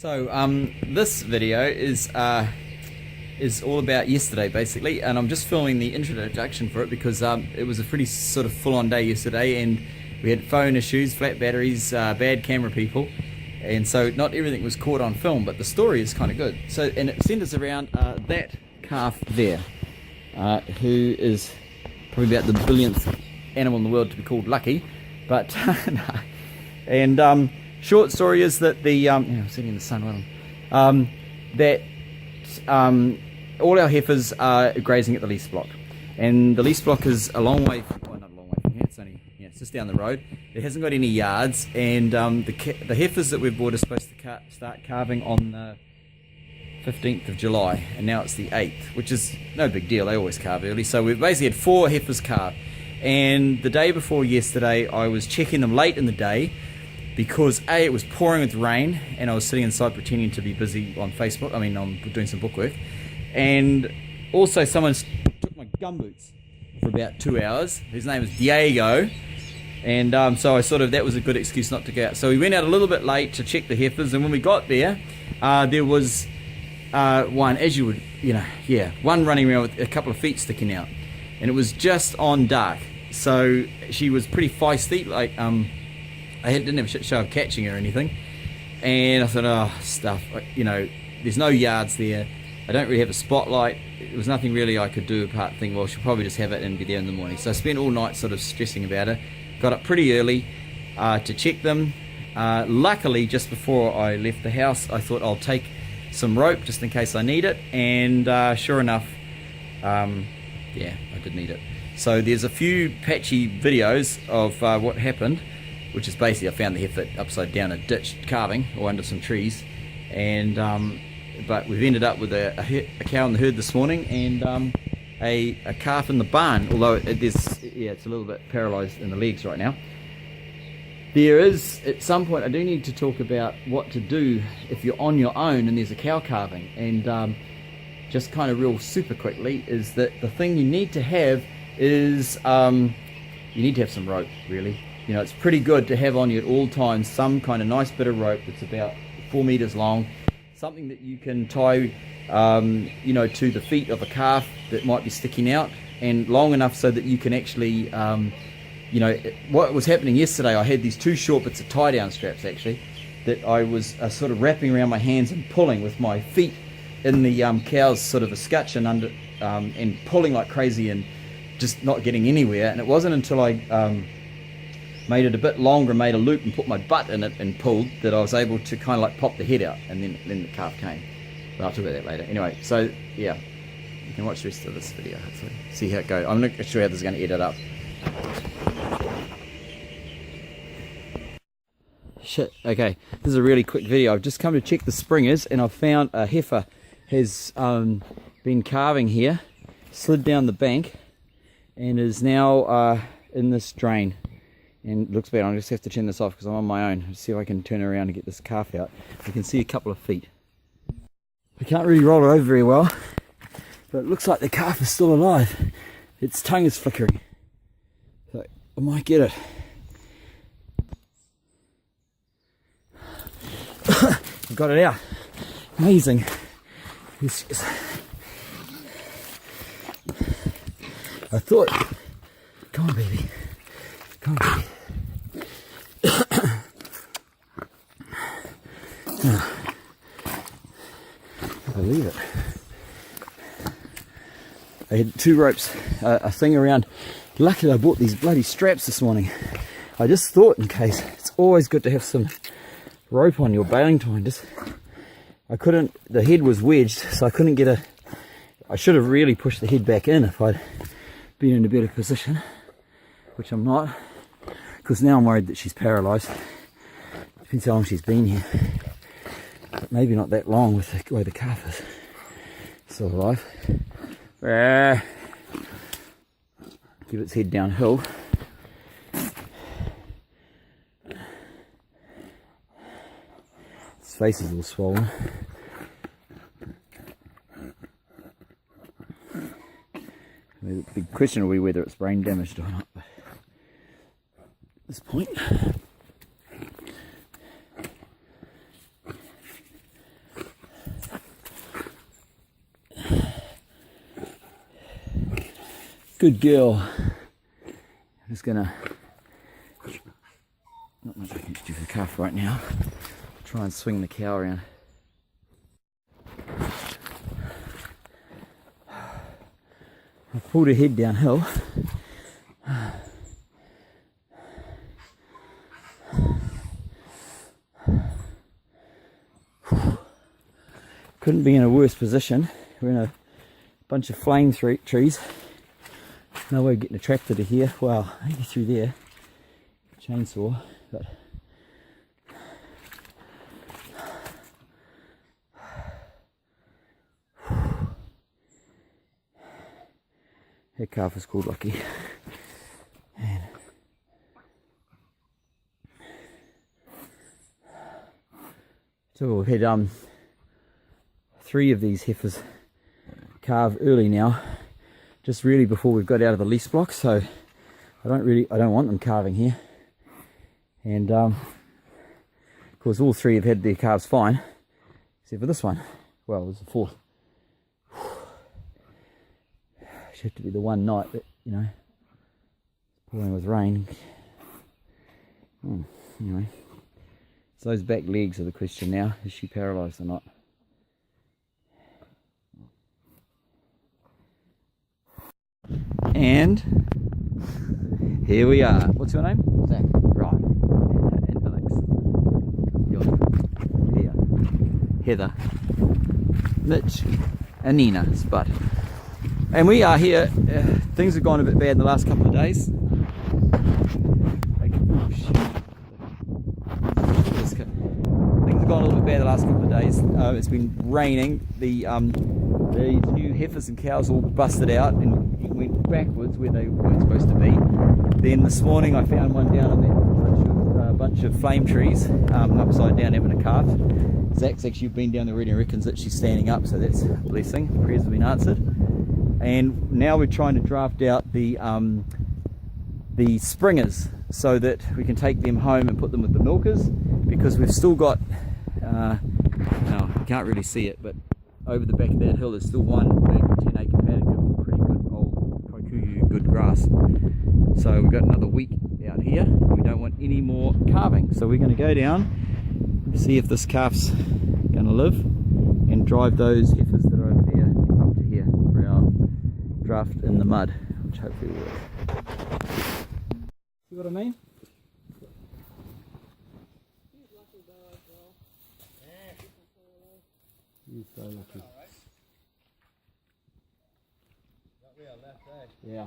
So this video is all about yesterday basically, and I'm just filming the introduction for it because it was a pretty sort of full-on day yesterday, and we had phone issues, flat batteries, bad camera people, and so not everything was caught on film, but the story is kind of good. So, and it centers around that calf there, who is probably about the billionth animal in the world to be called Lucky, but no. And short story is that the I'm sitting in the sun with them, that all our heifers are grazing at the lease block, and the lease block is a long way from, well, not a long way from here, it's only, it's just down the road. It hasn't got any yards, and the heifers that we've bought are supposed to start calving on the 15th of July, and now it's the 8th, which is no big deal, they always calve early. So we've basically had 4 heifers calve, and the day before yesterday I was checking them late in the day because A, it was pouring with rain, and I was sitting inside pretending to be busy on Facebook, I'm doing some bookwork, and also someone took my gumboots for about 2 hours. His name is Diego, and so I that was a good excuse not to go out. So we went out a little bit late to check the heifers, and when we got there, there was one, as you would, one running around with a couple of feet sticking out, and it was just on dark, so she was pretty feisty, like I didn't have a shit show of catching her or anything, and I thought, oh, stuff, there's no yards there, I don't really have a spotlight, there was nothing really I could do apart think, well, she'll probably just have it and be there in the morning. So I spent all night sort of stressing about her, got up pretty early to check them. Luckily, just before I left the house, I thought I'll take some rope just in case I need it, and sure enough, yeah, I did need it. So there's a few patchy videos of what happened, which is basically I found the heifer upside down a ditch calving or under some trees, and but we've ended up with a cow in the herd this morning, and a calf in the barn, although it's a little bit paralysed in the legs right now. There is, at some point, I do need to talk about what to do if you're on your own and there's a cow calving, and just kind of real super quickly is that the thing you need to have is you need to have some rope, really. It's pretty good to have on you at all times some kind of nice bit of rope that's about 4 meters long, something that you can tie to the feet of a calf that might be sticking out, and long enough so that you can actually what was happening yesterday, I had these 2 short bits of tie down straps actually that I was sort of wrapping around my hands and pulling with my feet in the cow's sort of escutcheon under, and pulling like crazy and just not getting anywhere. And it wasn't until I made it a bit longer, made a loop and put my butt in it and pulled, that I was able to kind of like pop the head out, and then the calf came. But I'll talk about that later. Anyway, so yeah, you can watch the rest of this video hopefully, see how it goes. I'm not sure how this is going to edit up. Shit, okay, this is a really quick video. I've just come to check the springers, and I've found a heifer has been calving here, slid down the bank, and is now in this drain. And it looks bad. I just have to turn this off because I'm on my own. Let's see if I can turn around and get this calf out. You can see a couple of feet. I can't really roll it over very well, but it looks like the calf is still alive. Its tongue is flickering, so I might get it. I've got it out. Amazing. I thought, come on baby, come on baby. I believe it. I had 2 ropes, a thing around. Luckily I bought these bloody straps this morning. I just thought, in case, it's always good to have some rope on your baling twine. I couldn't, the head was wedged, so I couldn't get I should have really pushed the head back in if I'd been in a better position, which I'm not, because now I'm worried that she's paralysed. Depends how long she's been here, but maybe not that long with the way the calf is still alive. Give its head downhill. Its face is all swollen. The big question will be whether it's brain damaged or not. But at this point, Good girl. I'm just gonna, not much I can do for the calf right now. Try and swing the cow around. I pulled her head downhill. Couldn't be in a worse position. We're in a bunch of flame trees. No way of getting a tractor to here. Well, I think through there. Chainsaw, but that calf is called Lucky. And so we've had 3 of these heifers calve early now, just really before we've got out of the lease block, so I don't want them calving here. And of course all 3 have had their calves fine, except for this one. Well, there's a 4th. Should have to be the one night that, you know, pouring with rain. Anyway, so those back legs are the question now. Is she paralysed or not? And here we are. What's your name? Zach. Right. And Alex. Here. Heather. Mitch. And Nina. Spud. And we are here. Things have gone a bit bad in the last couple of days. Things have gone a little bit bad the last couple of days. It's been raining. The new heifers and cows all busted out and went backwards where they weren't supposed to be. Then this morning I found one down in that bunch of flame trees, upside down having a calf. Zach's actually been down there already and reckons that she's standing up, so that's a blessing. Prayers have been answered. And now we're trying to draft out the springers so that we can take them home and put them with the milkers, because we've still got, now you can't really see it, but over the back of that hill there's still one big 10-acre paddock of pretty good old Kaikuyu good grass. So we've got another week out here. We don't want any more calving, so we're going to go down, see if this calf's going to live, and drive those heifers that are over there up to here for our draft in the mud, which hopefully will work. See what I mean? He's so lucky. Yeah.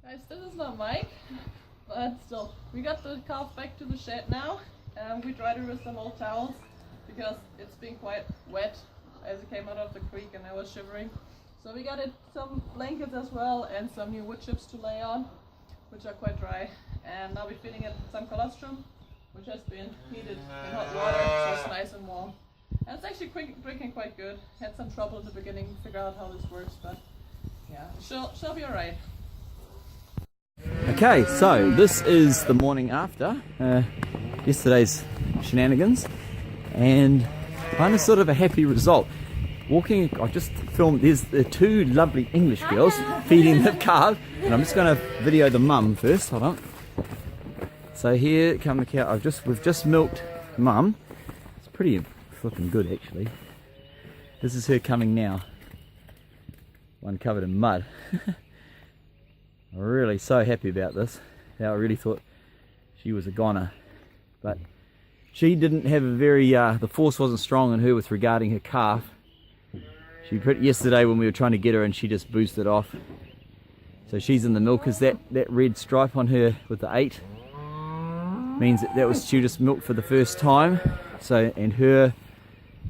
Guys, this is not Mike, but still, we got the calf back to the shed now. We dried her with some old towels because it's been quite wet as it came out of the creek and I was shivering. So we got it some blankets as well and some new wood chips to lay on, which are quite dry. And now we're feeding it some colostrum, which has been heated in hot water, so it's nice and warm. And it's actually drinking quite good. Had some trouble at the beginning to figure out how this works, but yeah, she'll be alright. Okay, so this is the morning after. yesterday's shenanigans, and kind of sort of a happy result. Walking, I just filmed, there's the two lovely English girls feeding the calf, and I'm just going to video the mum first. Hold on. So here come the cow. We've just milked mum. It's pretty flipping good actually. This is her coming now. One covered in mud. I'm really so happy about this. I really thought she was a goner, but she didn't have a very, the force wasn't strong in her with regarding her calf. She put yesterday when we were trying to get her and she just boosted off. So she's in the milkers. That red stripe on her with the 8 means that was she just milked for the first time. So, and her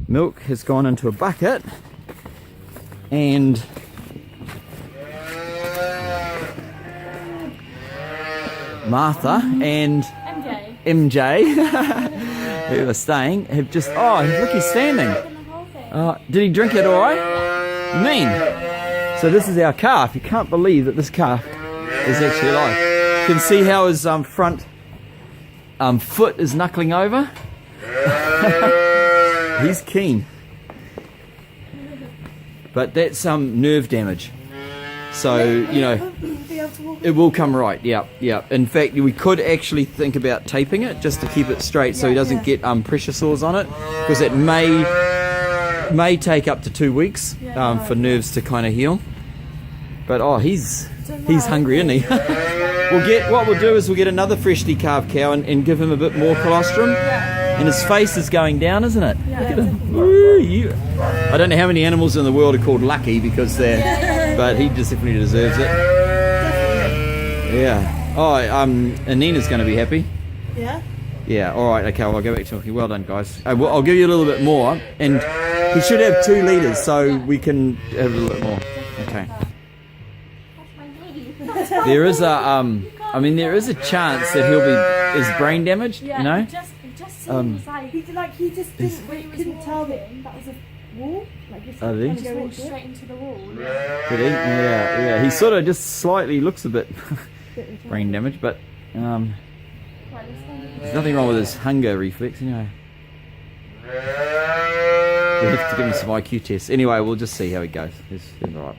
milk has gone into a bucket, and Martha and MJ who are staying have just, oh look, he's standing. Did he drink it all right? Mean. So this is our calf. You can't believe that this calf is actually alive. You can see how his front foot is knuckling over. He's keen. But that's nerve damage. So, you know, it will come right. Yeah, yeah. In fact, we could actually think about taping it just to keep it straight so he doesn't get pressure sores on it, because it may take up to 2 weeks for nerves to kind of heal. But oh, he's hungry, isn't he? What we'll do is we'll get another freshly calved cow and give him a bit more colostrum. And his face is going down, isn't it? Yeah. Look at him. Woo, I don't know how many animals in the world are called lucky because they're, but he just definitely deserves it. Definitely. Yeah. Oh, and Nina's going to be happy. Yeah. Yeah. All right. Okay. Well, I'll go back to talking. Well done, guys. I'll give you a little bit more, and he should have 2 litres, so we can have a little bit more. Okay. There is I mean, there is a chance that he'll be brain damaged. You know. He just couldn't tell that was a wall. Like he just walked straight into the wall. Did he? Yeah. He sort of just slightly looks a bit brain damaged, but there's nothing wrong with his hunger reflex, you know. We have to give him some IQ tests. Anyway, we'll just see how he goes. He's alright.